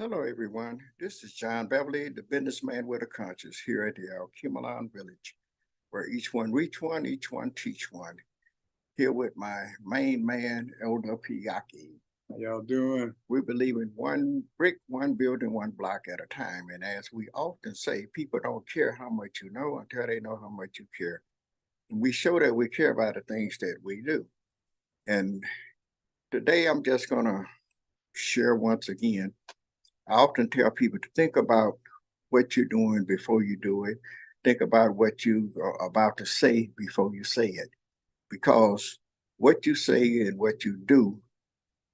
Hello, everyone. This is John Beverly, the businessman with a conscience here at the Alkemalon Village, where each one reach one, each one teach one. Here with my main man, Elder Piyaki. How y'all doing? We believe in one brick, one building, one block at a time. And as we often say, people don't care how much you know until they know how much you care. And we show that we care about the things that we do. And today I'm just going to share once again. I often tell people to think about what you're doing before you do it. Think about what you are about to say before you say it, because what you say and what you do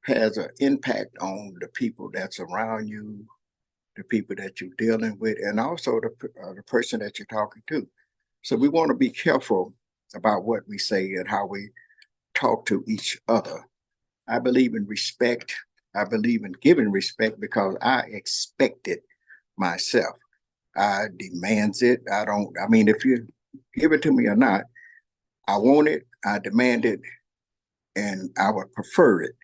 has an impact on the people that's around you, the people that you're dealing with, and also the person that you're talking to. So we want to be careful about what we say and how we talk to each other. I believe in respect. I believe in giving respect because I expect it myself. I demands it. I mean, if you give it to me or not, I want it, I demand it, and I would prefer it.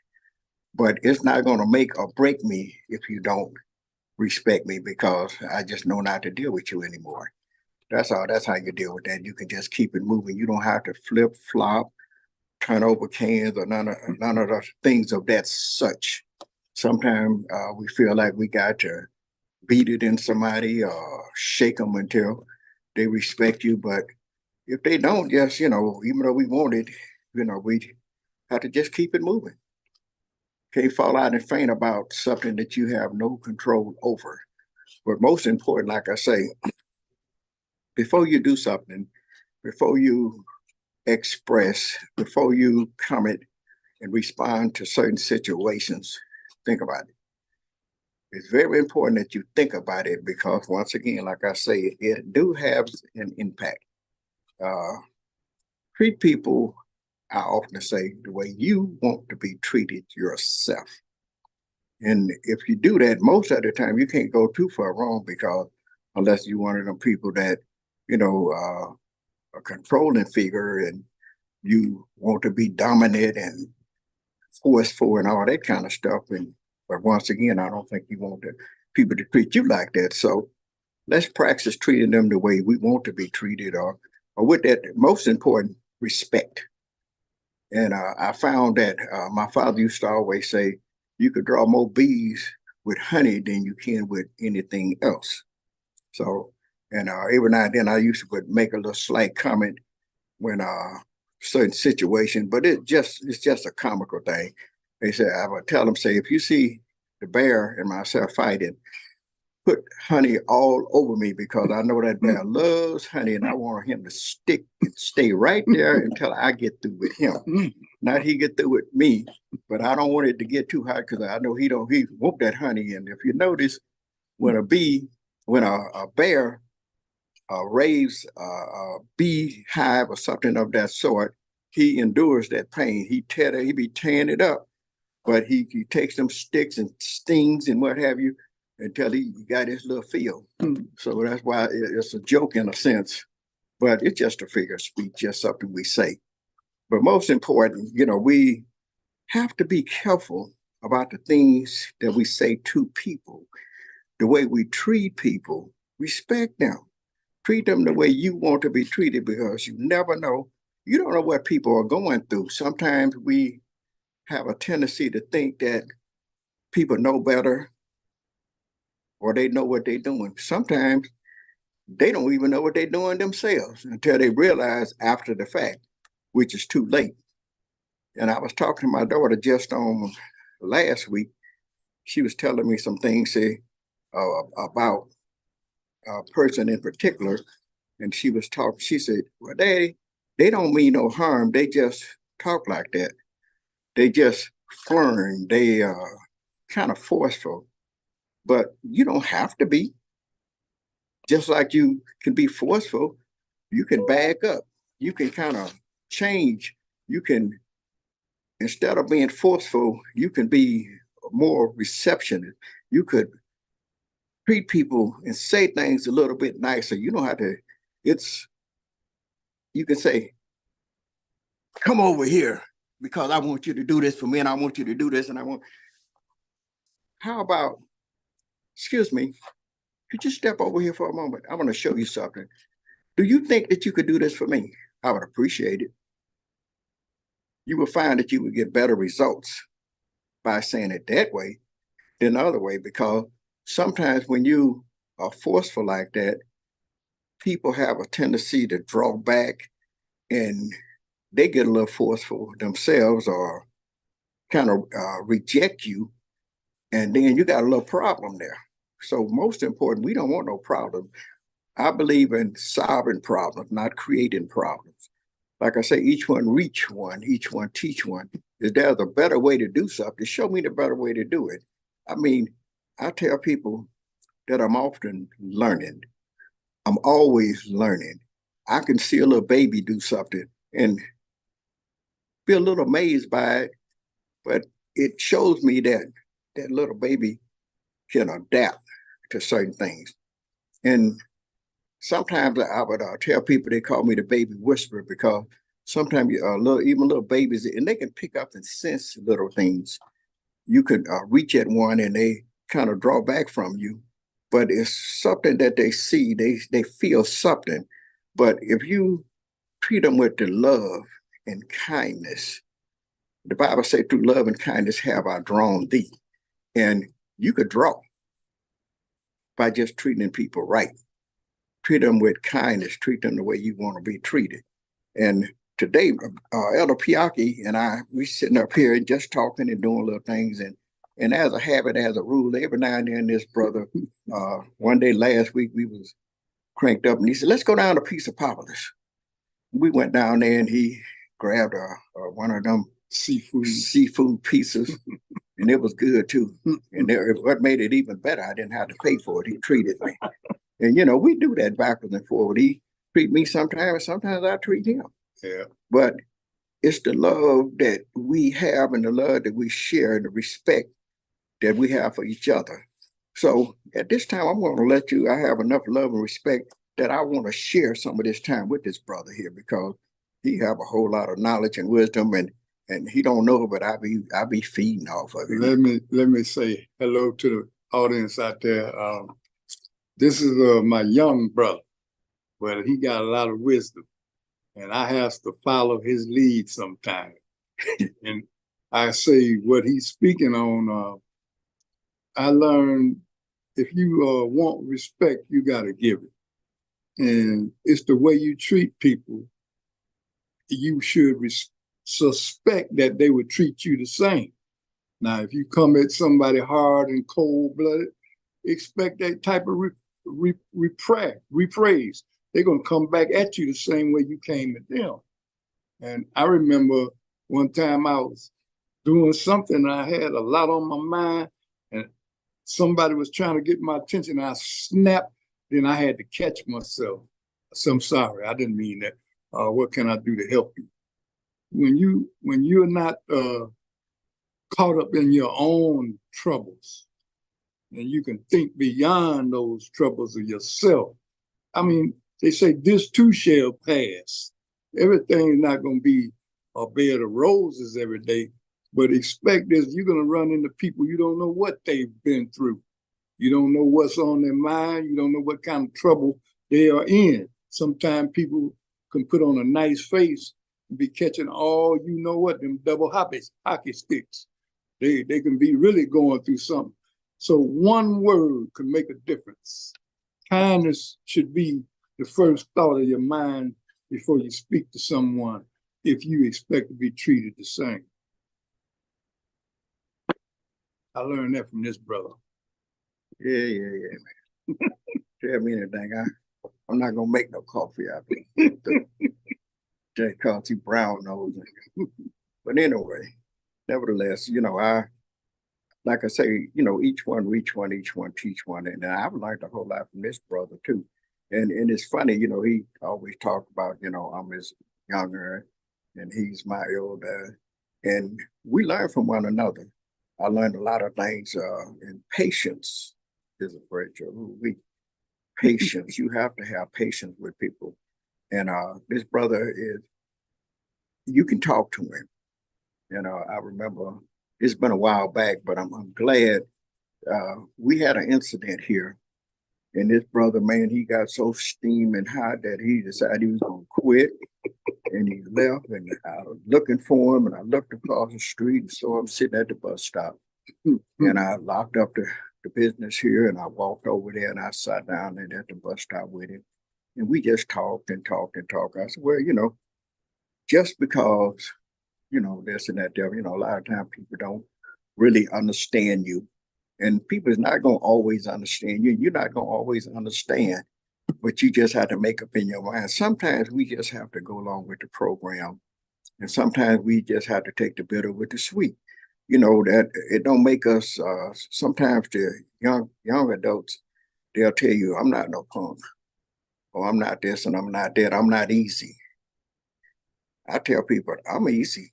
But it's not going to make or break me if you don't respect me because I just know not to deal with you anymore. That's all. That's how you deal with that. You can just keep it moving. You don't have to flip, flop, turn over cans or none of the things of that such. Sometimes we feel like we got to beat it in somebody or shake them until they respect you. But if they don't, just, even though we want it, we have to just keep it moving. Can't fall out and faint about something that you have no control over. But most important, like I say, before you do something, before you express, before you comment and respond to certain situations, think about it. It's very important that you think about it because once again, like I say, it do have an impact. Uh, Treat people, I often say, the way you want to be treated yourself. And if you do that, most of the time you can't go too far wrong because unless you're one of them people that, you know, a controlling figure and you want to be dominant and forceful and all that kind of stuff. And but once again, I don't think you want people to treat you like that. So let's practice treating them the way we want to be treated, or with that most important respect. And I found that my father used to always say, you could draw more bees with honey than you can with anything else. So, and every now and then I used to would make a little slight comment when certain situation, but it's just a comical thing. They said I would tell them, say, if you see the bear and myself fighting, put honey all over me because I know that bear loves honey and I want him to stay right there until I get through with him. Not he get through with me, but I don't want it to get too hot because I know he want that honey. And if you notice, when a bear raves a beehive or something of that sort, he endures that pain. He be tearing it up, but he takes them sticks and stings and what have you until he got his little feel. So that's why it's a joke in a sense, but it's just a figure of speech, just something we say. But most important, we have to be careful about the things that we say to people, the way we treat people, respect them, treat them the way you want to be treated because you never know. You don't know what people are going through. Sometimes we have a tendency to think that people know better or they know what they're doing. Sometimes they don't even know what they're doing themselves until they realize after the fact, which is too late. And I was talking to my daughter just on last week. She was telling me some things about a person in particular. And she was talking, she said, well, Daddy, they don't mean no harm. They just talk like that. They just flirting. They kind of forceful. But you don't have to be. Just like you can be forceful, you can back up. You can kind of change. You can, instead of being forceful, you can be more receptionist. You could treat people and say things a little bit nicer. You know how to, it's, you can say, come over here because I want you to do this for me and I want you to do this and I want, how about excuse me, could you step over here for a moment? I want to show you something. Do you think that you could do this for me? I would appreciate it. You will find that you would get better results by saying it that way than the other way, because sometimes when you are forceful like that, people have a tendency to draw back and they get a little forceful themselves or kind of reject you, and then you got a little problem there. So most important, we don't want no problem. I believe in solving problems, not creating problems. Like I say, each one reach one, each one teach one. If there's a better way to do something, show me the better way to do it. I mean, I tell people that I'm often learning. I'm always learning. I can see a little baby do something and be a little amazed by it, but it shows me that that little baby can adapt to certain things. And sometimes I would tell people, they call me the baby whisperer, because sometimes even little babies, and they can pick up and sense little things. You could reach at one and they kind of draw back from you, but it's something that they see, they feel something. But if you treat them with the love and kindness, the Bible says, through love and kindness have I drawn thee. And you could draw by just treating people right. Treat them with kindness, treat them the way you want to be treated. And today, Elder Piaki and I, we sitting up here and just talking and doing little things. And as a habit, as a rule, every now and then this brother, one day last week, we was cranked up and he said, let's go down to Piece of Populous. We went down there and he grabbed one of them seafood pieces, and it was good too. And what made it even better, I didn't have to pay for it. He treated me. And we do that backwards and forward. He treat me sometimes, and sometimes I treat him. Yeah. But it's the love that we have and the love that we share and the respect that we have for each other. So at this time, I'm going to let you, I have enough love and respect that I want to share some of this time with this brother here, because he have a whole lot of knowledge and wisdom, and he don't know, but I be feeding off of it. Let me say hello to the audience out there. This is my young brother, but he got a lot of wisdom, and I have to follow his lead sometimes. And I say what he's speaking on. I learned if you want respect, you got to give it, and it's the way you treat people. You should suspect that they would treat you the same. Now, if you come at somebody hard and cold-blooded, expect that type of reprise. They're going to come back at you the same way you came at them. And I remember one time I was doing something and I had a lot on my mind, and somebody was trying to get my attention. I snapped, then I had to catch myself. So I'm sorry, I didn't mean that. What can I do to help you? When you're not caught up in your own troubles, and you can think beyond those troubles of yourself. I mean, they say this too shall pass. Everything's not going to be a bed of roses every day, but expect this. You're going to run into people, you don't know what they've been through. You don't know what's on their mind. You don't know what kind of trouble they are in. Sometimes people can put on a nice face and be catching all, you know what, them double hockey sticks. They can be really going through something. So one word can make a difference. Kindness should be the first thought of your mind before you speak to someone, if you expect to be treated the same. I learned that from this brother. Yeah, man. Tell me anything. I'm not gonna make no coffee out of it. J. Coffee brown nose. But anyway, nevertheless, like I say, each one reach one, each one teach one. And I've learned a whole lot from this brother too. And it's funny, he always talked about, I'm his younger and he's my older. And we learn from one another. I learned a lot of things, and patience is a virtue. Patience. You have to have patience with people. And this brother you can talk to him. I remember it's been a while back, but I'm glad We had an incident here, and this brother, man, he got so steaming hot that he decided he was going to quit, and he left. And I was looking for him, and I looked across the street, and so I'm sitting at the bus stop, and I locked up the business here, and I walked over there, and I sat down and at the bus stop with him, and we just talked and talked and talked. I said, well, just because this and that, there, a lot of times people don't really understand you. And people is not going to always understand you. You're not going to always understand, but you just have to make up in your mind. Sometimes we just have to go along with the program. And sometimes we just have to take the bitter with the sweet. That it don't make us, sometimes the young adults, they'll tell you, I'm not no punk, or I'm not this and I'm not that. I'm not easy. I tell people, I'm easy.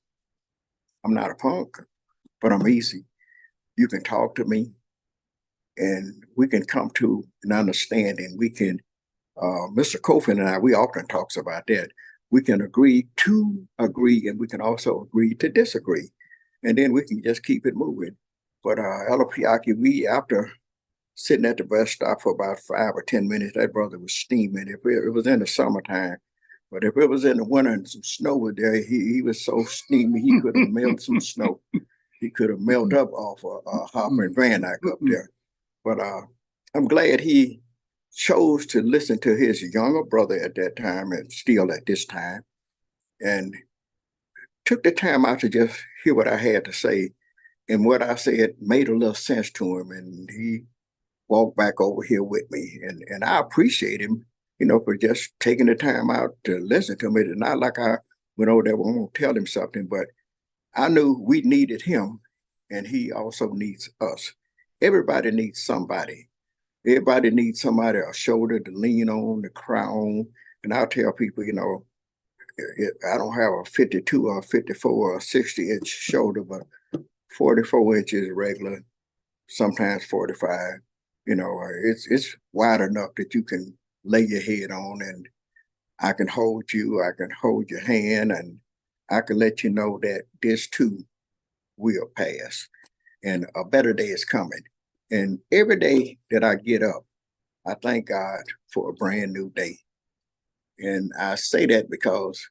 I'm not a punk, but I'm easy. You can talk to me and we can come to an understanding. We can, Mr. Cofen and I, we often talks about that. We can agree to agree, and we can also agree to disagree. And then we can just keep it moving. But Elapiaki, we, after sitting at the bus stop for about 5 or 10 minutes, that brother was steaming. If it was in the summertime, but if it was in the winter and some snow was there, he was so steamy, he could have melted some snow. He could have melted up off a Hopper and Van Dyke up there. But I'm glad he chose to listen to his younger brother at that time, and still at this time, and took the time out to just hear what I had to say. And what I said made a little sense to him. And he walked back over here with me. And I appreciate him, for just taking the time out to listen to me. It's not like I went over there and won't tell him something, but I knew we needed him, and he also needs us. Everybody needs somebody. Everybody needs somebody, a shoulder to lean on, to cry on. And I'll tell people, I don't have a 52 or a 54 or a 60-inch shoulder, but 44 inches regular, sometimes 45. It's wide enough that you can lay your head on, and I can hold you, I can hold your hand, and I can let you know that this too will pass and a better day is coming. And every day that I get up, I thank God for a brand new day. And I say that because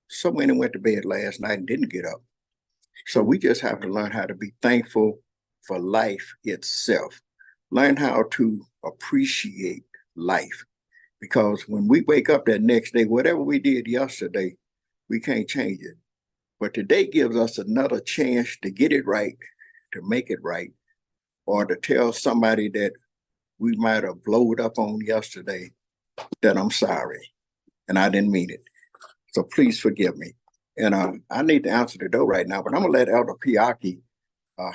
so many went to bed last night and didn't get up. So we just have to learn how to be thankful for life itself. Learn how to appreciate life. Because when we wake up that next day, whatever we did yesterday, we can't change it. But today gives us another chance to get it right, to make it right, or to tell somebody that we might have blowed up on yesterday that I'm sorry and I didn't mean it. So please forgive me. And I need to answer the door right now, but I'm gonna let Elder Piaki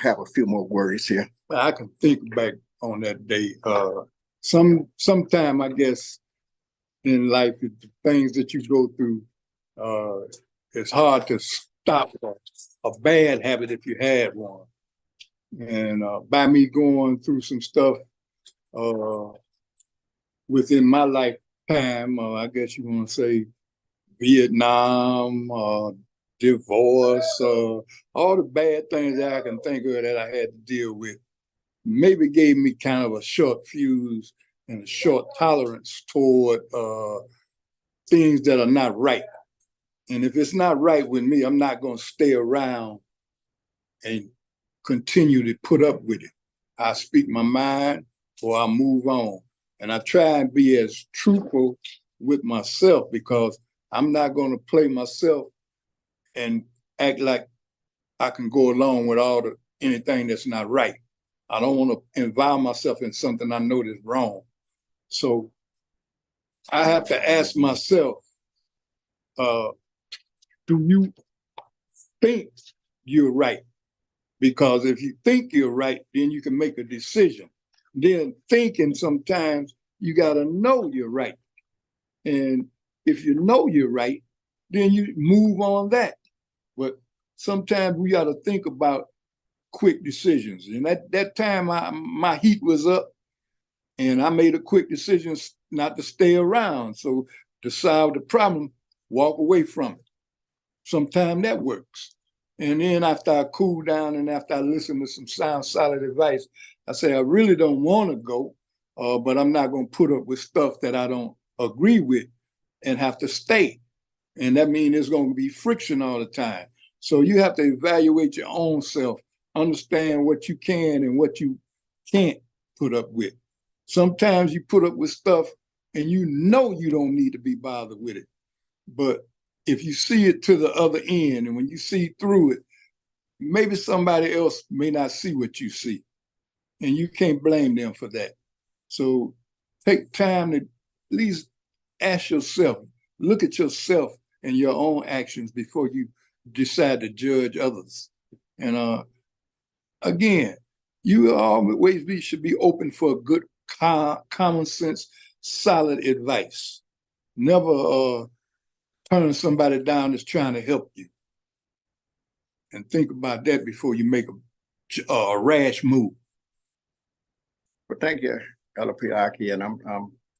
have a few more words here. I can think back on that day. Sometime I guess in life, the things that you go through, it's hard to stop a bad habit if you had one. And by me going through some stuff within my lifetime, I guess you want to say Vietnam, divorce, all the bad things that I can think of that I had to deal with, maybe gave me kind of a short fuse and a short tolerance toward things that are not right. And if it's not right with me, I'm not going to stay around and continue to put up with it. I speak my mind or I move on. And I try and be as truthful with myself, because I'm not going to play myself and act like I can go along with anything that's not right. I don't want to involve myself in something I know that's wrong. So I have to ask myself, do you think you're right? Because if you think you're right, then you can make a decision. Then thinking, sometimes you got to know you're right. And if you know you're right, then you move on that. But sometimes we got to think about quick decisions. And that time my heat was up, and I made a quick decision not to stay around. So to solve the problem, walk away from it. Sometimes that works. And then after I cool down and after I listen to some sound, solid advice, I say, I really don't want to go, but I'm not going to put up with stuff that I don't agree with and have to stay. And that means there's going to be friction all the time. So you have to evaluate your own self, understand what you can and what you can't put up with. Sometimes you put up with stuff and you know you don't need to be bothered with it. But if you see it to the other end, and when you see through it, maybe somebody else may not see what you see. And you can't blame them for that. So take time to at least ask yourself, look at yourself and your own actions before you decide to judge others. And again, you always should be open for good, common sense, solid advice. Never turn somebody down that's trying to help you. And think about that before you make a rash move. Well, thank you, LP Aki, and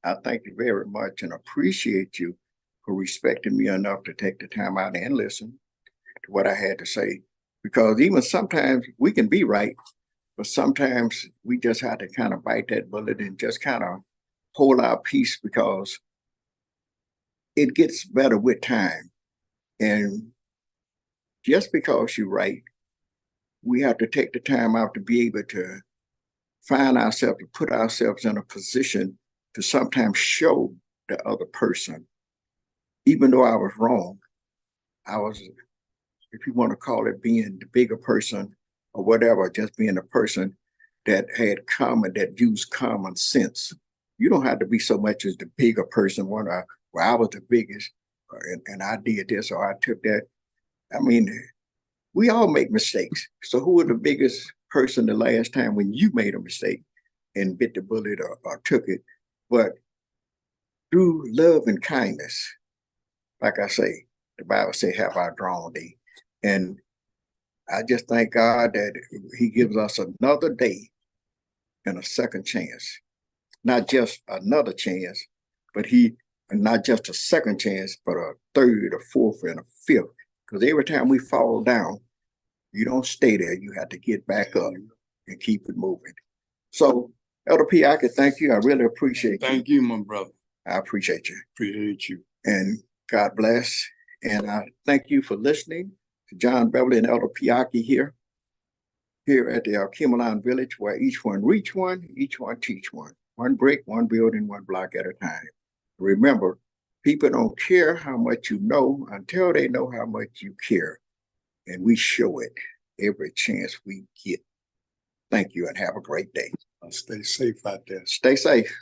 I thank you very much and appreciate you for respecting me enough to take the time out and listen to what I had to say. Because even sometimes we can be right, but sometimes we just have to kind of bite that bullet and just kind of hold our peace, because it gets better with time. And just because you're right, we have to take the time out to be able to find ourselves, to put ourselves in a position to sometimes show the other person, even though I was wrong, I was, if you want to call it being the bigger person or whatever, just being a person that had that used common sense. You don't have to be so much as the bigger person. Well, I was the biggest, and I did this or I took that. I mean, we all make mistakes. So who was the biggest person the last time when you made a mistake and bit the bullet or took it? But through love and kindness, like I say, the Bible say, have I drawn thee? And I just thank God that he gives us another day and a second chance. Not just another chance, but not just a second chance, but a third, a fourth, and a fifth. Because every time we fall down, you don't stay there. You have to get back up and keep it moving. So, Elder P, I can thank you. I really appreciate you. Thank you, my brother. I appreciate you. Appreciate you. And God bless. And I thank you for listening to John Beverly and Elder Piaki here at the Kimalan Village, where each one reach one, each one teach one. One brick, one building, one block at a time. Remember, people don't care how much you know until they know how much you care. And we show it every chance we get. Thank you and have a great day. Stay safe out there. Stay safe.